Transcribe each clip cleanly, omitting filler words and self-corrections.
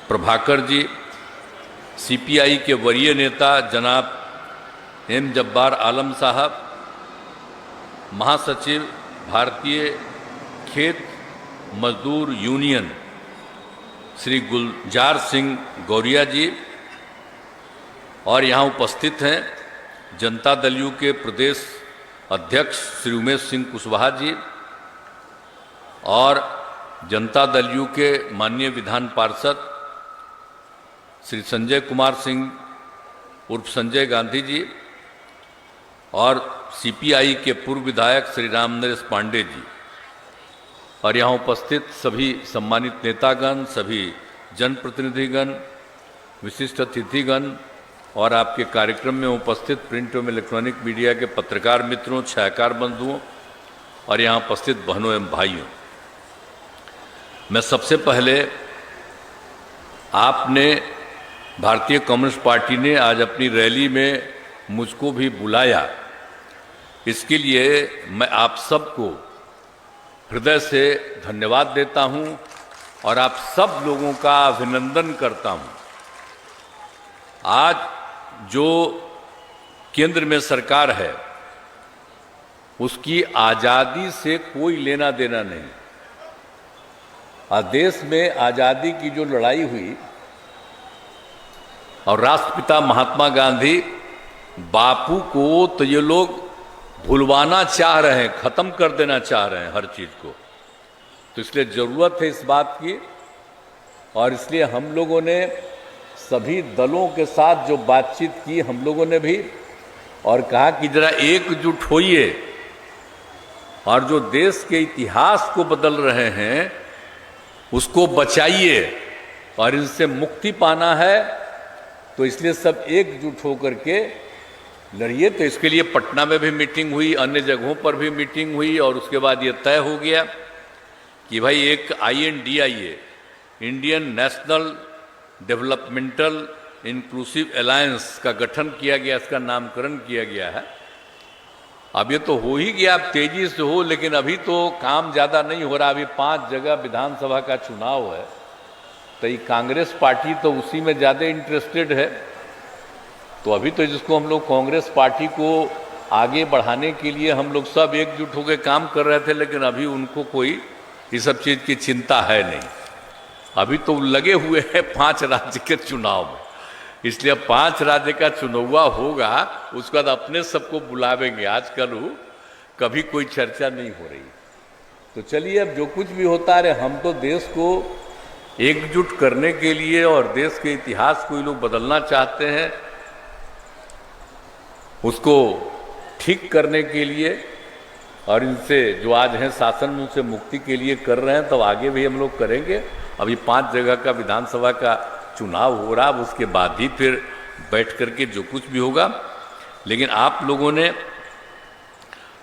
Prabhakar ji, CPI के वरीय नेता जनाब एम जब्बार आलम साहब, महासचिव भारतीय खेत मजदूर यूनियन श्री गुलजार सिंह गौरिया जी, और यहाँ उपस्थित हैं जनता दल यू के प्रदेश अध्यक्ष श्री उमेश सिंह कुशवाहा जी और जनता दल यू के माननीय विधान पार्षद श्री संजय कुमार सिंह उर्फ संजय गांधी जी और सीपीआई के पूर्व विधायक श्री राम नरेश पांडे जी, और यहाँ उपस्थित सभी सम्मानित नेतागण, सभी जनप्रतिनिधिगण, विशिष्ट अतिथिगण और आपके कार्यक्रम में उपस्थित प्रिंट एवं इलेक्ट्रॉनिक मीडिया के पत्रकार मित्रों, छायाकार बंधुओं और यहाँ उपस्थित बहनों एवं भाइयों। मैं सबसे पहले, आपने भारतीय कम्युनिस्ट पार्टी ने आज अपनी रैली में मुझको भी बुलाया, इसके लिए मैं आप सबको हृदय से धन्यवाद देता हूं और आप सब लोगों का अभिनंदन करता हूं। आज जो केंद्र में सरकार है उसकी आज़ादी से कोई लेना देना नहीं। देश में आज़ादी की जो लड़ाई हुई और राष्ट्रपिता महात्मा गांधी बापू को तो ये लोग भुलवाना चाह रहे हैं, ख़त्म कर देना चाह रहे हैं हर चीज़ को। तो इसलिए ज़रूरत है इस बात की, और इसलिए हम लोगों ने सभी दलों के साथ जो बातचीत की हम लोगों ने भी, और कहा कि जरा एकजुट होइए और जो देश के इतिहास को बदल रहे हैं उसको बचाइए और इनसे मुक्ति पाना है, तो इसलिए सब एकजुट होकर के लड़िए। तो इसके लिए पटना में भी मीटिंग हुई, अन्य जगहों पर भी मीटिंग हुई, और उसके बाद ये तय हो गया कि भाई एक INDIA, Indian national developmental inclusive alliance का गठन किया गया, इसका नामकरण किया गया है। अब ये तो हो ही गया, अब तेजी से हो, लेकिन अभी तो काम ज़्यादा नहीं हो रहा। अभी 5 जगह विधानसभा का चुनाव है, तो ये कांग्रेस पार्टी तो उसी में ज़्यादा इंटरेस्टेड है। तो अभी तो जिसको हम लोग कांग्रेस पार्टी को आगे बढ़ाने के लिए हम लोग सब एकजुट होकर काम कर रहे थे, लेकिन अभी उनको कोई इस सब चीज़ की चिंता है नहीं। अभी तो लगे हुए हैं 5 राज्य के चुनाव में, इसलिए 5 राज्य का चुनाव होगा, उसके बाद अपने सबको बुलावेंगे। आजकल कभी कोई चर्चा नहीं हो रही। तो चलिए, अब जो कुछ भी होता है, हम तो देश को एकजुट करने के लिए और देश के इतिहास को ये लोग बदलना चाहते हैं, उसको ठीक करने के लिए, और इनसे जो आज हैं शासन में उनसे मुक्ति के लिए कर रहे हैं, तो आगे भी हम लोग करेंगे। अभी 5 जगह का विधानसभा का चुनाव हो रहा, उसके बाद ही फिर बैठ करके जो कुछ भी होगा। लेकिन आप लोगों ने,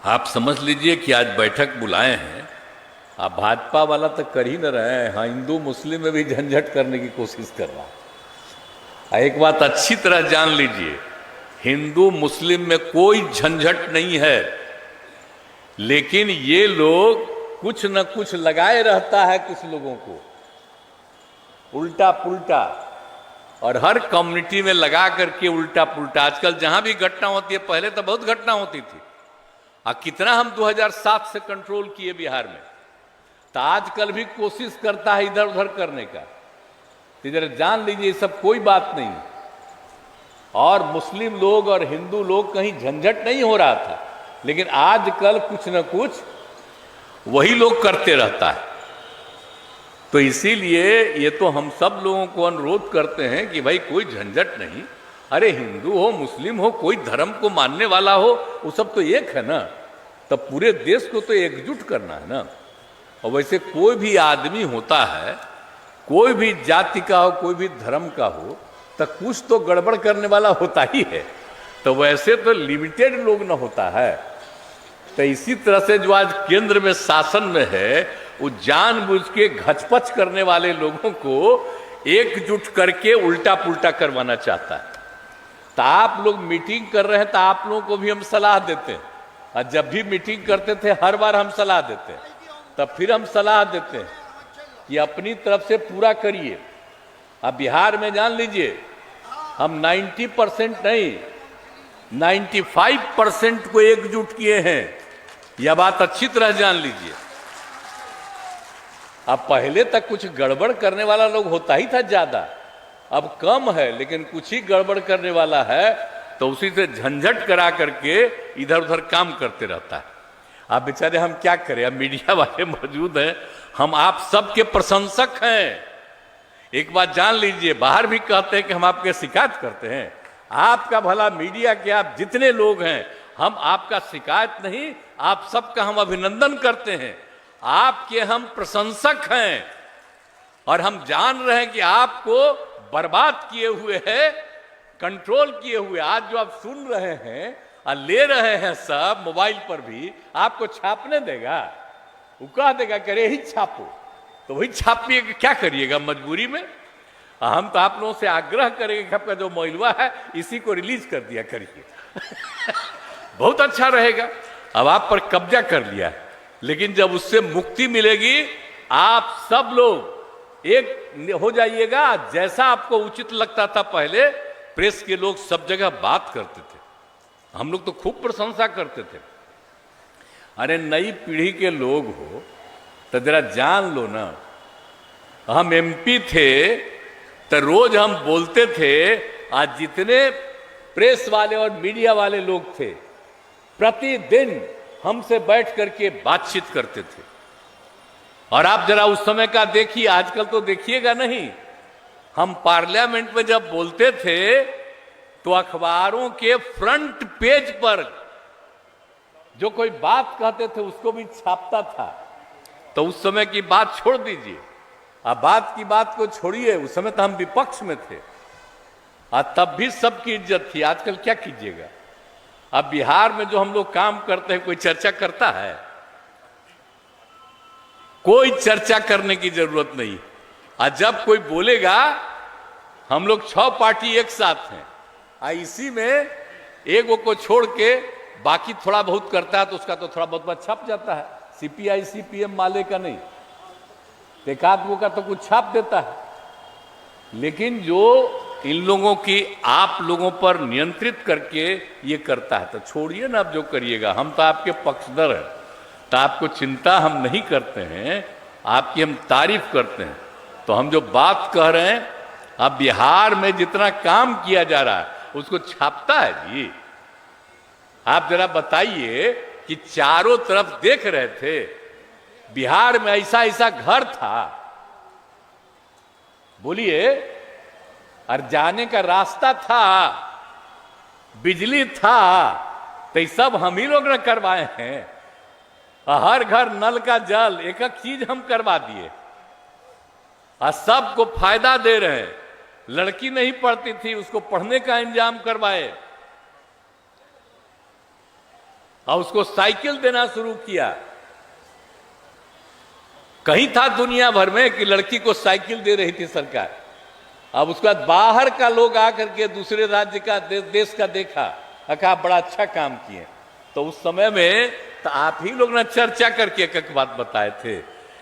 आप समझ लीजिए कि आज बैठक बुलाए हैं, आप भाजपा वाला तो कर ही न रहे हैं, हाँ हिंदू मुस्लिम में भी झंझट करने की कोशिश कर रहा है। एक बात अच्छी तरह जान लीजिए, हिंदू मुस्लिम में कोई झंझट नहीं है, लेकिन ये लोग कुछ न कुछ लगाए रहता है कुछ लोगों को, उल्टा पुल्टा, और हर कम्युनिटी में लगा करके उल्टा पुल्टा। आजकल जहां भी घटना होती है, पहले तो बहुत घटना होती थी, कितना हम 2007 से कंट्रोल किए बिहार में, तो आजकल भी कोशिश करता है इधर उधर करने का। इधर जान लीजिए सब कोई बात नहीं, और मुस्लिम लोग और हिंदू लोग कहीं झंझट नहीं हो रहा था, लेकिन आजकल कुछ न कुछ वही लोग करते रहता है। तो इसीलिए ये तो हम सब लोगों को अनुरोध करते हैं कि भाई कोई झंझट नहीं, अरे हिंदू हो मुस्लिम हो, कोई धर्म को मानने वाला हो, वो सब तो एक है ना। तब पूरे देश को तो एकजुट करना है ना। और वैसे कोई भी आदमी होता है, कोई भी जाति का हो, कोई भी धर्म का हो, तो कुछ तो गड़बड़ करने वाला होता ही है। तो वैसे तो लिमिटेड लोग न होता है। तो इसी तरह से जो आज केंद्र में शासन में है, वो जानबूझ के घचपच करने वाले लोगों को एकजुट करके उल्टा पुल्टा करवाना चाहता है। तो आप लोग मीटिंग कर रहे हैं, तो आप लोगों को भी हम सलाह देते हैं, और जब भी मीटिंग करते थे हर बार हम सलाह देते हैं, तब फिर हम सलाह देते हैं कि अपनी तरफ से पूरा करिए, अब बिहार में जान लीजिए, हम 90% नहीं 95% को एकजुट किए हैं। यह बात अच्छी तरह जान लीजिए। अब पहले तक कुछ गड़बड़ करने वाला लोग होता ही था ज्यादा, अब कम है, लेकिन कुछ ही गड़बड़ करने वाला है तो उसी से झंझट करा करके इधर उधर काम करते रहता है। आप बेचारे हम क्या करें, अब मीडिया वाले मौजूद हैं, हम आप सबके प्रशंसक हैं। एक बात जान लीजिए, बाहर भी कहते हैं कि हम आपके शिकायत करते हैं। आपका भला मीडिया के आप जितने लोग हैं, हम आपका शिकायत नहीं, आप सबका हम अभिनंदन करते हैं। आपके हम प्रशंसक हैं और हम जान रहे हैं कि आपको बर्बाद किए हुए है, कंट्रोल किए हुए। आज जो आप सुन रहे हैं और ले रहे हैं सब मोबाइल पर भी, आपको छापने देगा? वो कह देगा करे ही छापो, तो वही छापिए, क्या करिएगा मजबूरी में। हम तो आप लोगों से आग्रह करेंगे कि आपका जो मोइलवा है इसी को रिलीज कर दिया करिए बहुत अच्छा रहेगा। अब आप पर कब्जा कर लिया है, लेकिन जब उससे मुक्ति मिलेगी, आप सब लोग एक हो जाइएगा। जैसा आपको उचित लगता था पहले, प्रेस के लोग सब जगह बात करते थे, हम लोग तो खूब प्रशंसा करते थे। अरे नई पीढ़ी के लोग हो तो जरा जान लो ना, हम एमपी थे तो रोज हम बोलते थे। आज जितने प्रेस वाले और मीडिया वाले लोग थे, प्रतिदिन हमसे बैठ करके बातचीत करते थे। और आप जरा उस समय का देखिए, आजकल तो देखिएगा नहीं। हम पार्लियामेंट में जब बोलते थे तो अखबारों के फ्रंट पेज पर जो कोई बात कहते थे उसको भी छापता था। तो उस समय की बात छोड़ दीजिए, अब बात की बात को छोड़िए, उस समय तो हम विपक्ष में थे और तब भी सबकी इज्जत थी। आजकल क्या कीजिएगा। अब बिहार में जो हम लोग काम करते हैं, कोई चर्चा करता है? कोई चर्चा करने की जरूरत नहीं। और जब कोई बोलेगा, हम लोग 6 पार्टी एक साथ हैं, इसी में एक को छोड़ के बाकी थोड़ा बहुत करता है तो उसका तो थोड़ा बहुत छप जाता है। सीपीआई सीपीएम माले का नहीं, एकाध का तो कुछ छाप देता है। लेकिन जो इन लोगों की आप लोगों पर नियंत्रित करके ये करता है, तो छोड़िए ना, आप जो करिएगा। हम तो आपके पक्षधर हैं, तो आपको चिंता हम नहीं करते हैं, आपकी हम तारीफ करते हैं। तो हम जो बात कह रहे हैं, अब बिहार में जितना काम किया जा रहा है उसको छापता है जी। आप जरा बताइए कि चारों तरफ देख रहे थे, बिहार में ऐसा ऐसा घर था, बोलिए, और जाने का रास्ता था, बिजली था, तो ये सब हम ही लोग ने करवाए हैं। हर घर नल का जल, एक एक चीज हम करवा दिए और सबको फायदा दे रहे हैं। लड़की नहीं पढ़ती थी, उसको पढ़ने का इंतजाम करवाए और उसको साइकिल देना शुरू किया। कहीं था दुनिया भर में कि लड़की को साइकिल दे रही थी सरकार। अब उसके बाद बाहर का लोग आकर के दूसरे राज्य का देश का देखा, कहा बड़ा अच्छा काम किए। तो उस समय में तो आप ही लोग ने चर्चा करके एक बात बताए थे।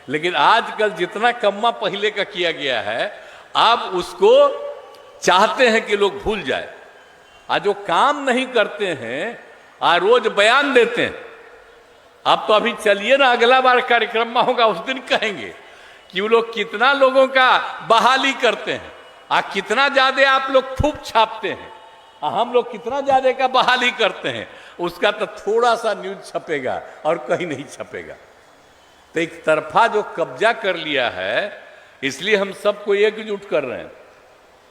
लेकिन आजकल जितना कम्मा पहले का किया गया है, अब उसको चाहते हैं कि लोग भूल जाए। आज जो काम नहीं करते हैं, आज रोज बयान देते हैं। अब तो अभी चलिए ना, अगला बार कार्यक्रम में होगा, उस दिन कहेंगे कि वो लोग कितना लोगों का बहाली करते हैं, कितना ज्यादा आप लोग खूब छापते हैं, हम लोग कितना ज्यादा का बहाली करते हैं। उसका तो थोड़ा सा न्यूज छपेगा और कहीं नहीं छपेगा। तो एक तरफा जो कब्जा कर लिया है, इसलिए हम सबको एकजुट कर रहे हैं।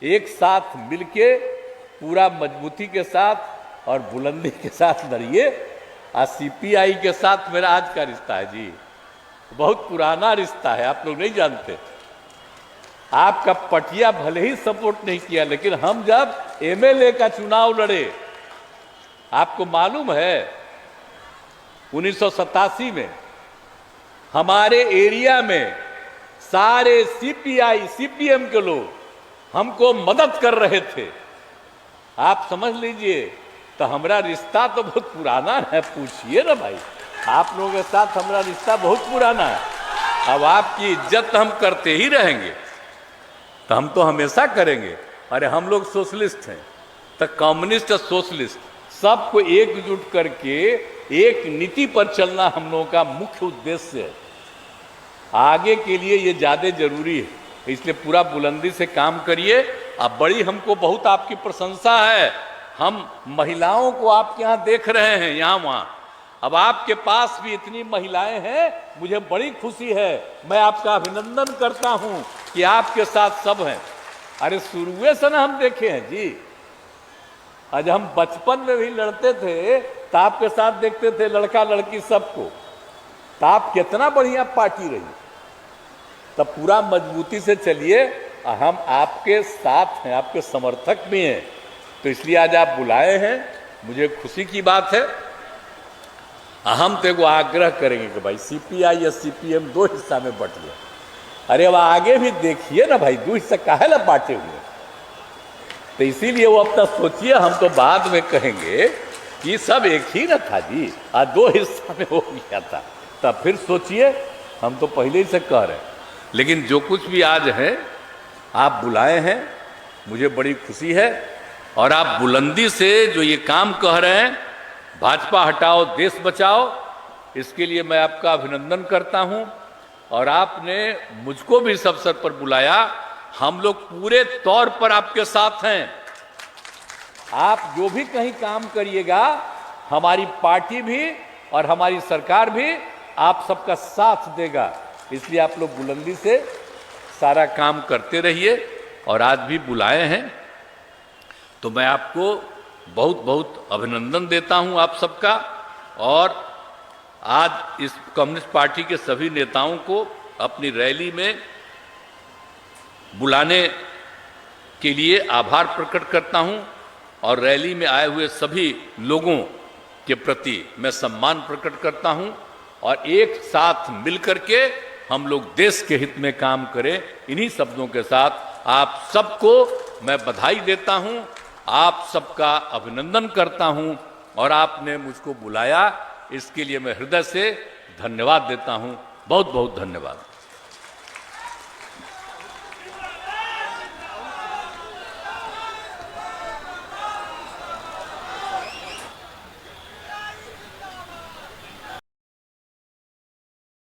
एक साथ मिलके पूरा मजबूती के साथ और बुलंदी के साथ लड़िए। और सीपीआई के साथ मेरा आज का रिश्ता है जी, बहुत पुराना रिश्ता है, आप लोग नहीं जानते। आपका पटिया भले ही सपोर्ट नहीं किया, लेकिन हम जब एमएलए का चुनाव लड़े, आपको मालूम है 1987 में हमारे एरिया में सारे सीपीआई सीपीएम के लोग हमको मदद कर रहे थे। आप समझ लीजिए, तो हमारा रिश्ता तो बहुत पुराना है। पूछिए ना भाई, आप लोगों के साथ हमारा रिश्ता बहुत पुराना है। अब आपकी इज्जत हम करते ही रहेंगे। तो हम तो हमेशा करेंगे। अरे हम लोग सोशलिस्ट हैं, तो कम्युनिस्ट और सोशलिस्ट सबको एकजुट करके एक नीति पर चलना हम लोगों का मुख्य उद्देश्य है। आगे के लिए ये ज़्यादा जरूरी है, इसलिए पूरा बुलंदी से काम करिए। अब बड़ी हमको बहुत आपकी प्रशंसा है, हम महिलाओं को आपके यहाँ देख रहे हैं, यहाँ वहाँ। अब आपके पास भी इतनी महिलाएं हैं, मुझे बड़ी खुशी है। मैं आपका अभिनंदन करता हूं कि आपके साथ सब हैं। अरे शुरुए से ना हम देखे हैं जी, आज हम बचपन में भी लड़ते थे तो आपके साथ देखते थे, लड़का लड़की सबको। तो आप कितना बढ़िया पार्टी रही, तब पूरा मजबूती से चलिए। हम आपके साथ हैं, आपके समर्थक भी हैं, तो इसलिए आज आप बुलाए हैं, मुझे खुशी की बात है। हम तो एगो आग्रह करेंगे कि भाई सीपीआई या सीपीएम दो हिस्सा में बट गया। अरे अब आगे भी देखिए ना भाई, दो हिस्सा काहे ला बांटे हुए। तो इसीलिए वो अब तक सोचिए, हम तो बाद में कहेंगे कि सब एक ही ना था जी, आज दो हिस्सा में हो गया था। तब फिर सोचिए, हम तो पहले ही से कह रहे हैं। लेकिन जो कुछ भी आज है, आप बुलाए हैं, मुझे बड़ी खुशी है। और आप बुलंदी से जो ये काम कह रहे हैं, भाजपा हटाओ देश बचाओ, इसके लिए मैं आपका अभिनंदन करता हूं। और आपने मुझको भी इस अवसर पर बुलाया, हम लोग पूरे तौर पर आपके साथ हैं। आप जो भी कहीं काम करिएगा, हमारी पार्टी भी और हमारी सरकार भी आप सबका साथ देगा। इसलिए आप लोग बुलंदी से सारा काम करते रहिए। और आज भी बुलाए हैं तो मैं आपको बहुत बहुत अभिनंदन देता हूं आप सबका। और आज इस कम्युनिस्ट पार्टी के सभी नेताओं को अपनी रैली में बुलाने के लिए आभार प्रकट करता हूं। और रैली में आए हुए सभी लोगों के प्रति मैं सम्मान प्रकट करता हूं। और एक साथ मिलकर के हम लोग देश के हित में काम करें, इन्हीं शब्दों के साथ आप सबको मैं बधाई देता हूं, आप सबका अभिनंदन करता हूं। और आपने मुझको बुलाया, इसके लिए मैं हृदय से धन्यवाद देता हूं। बहुत बहुत धन्यवाद।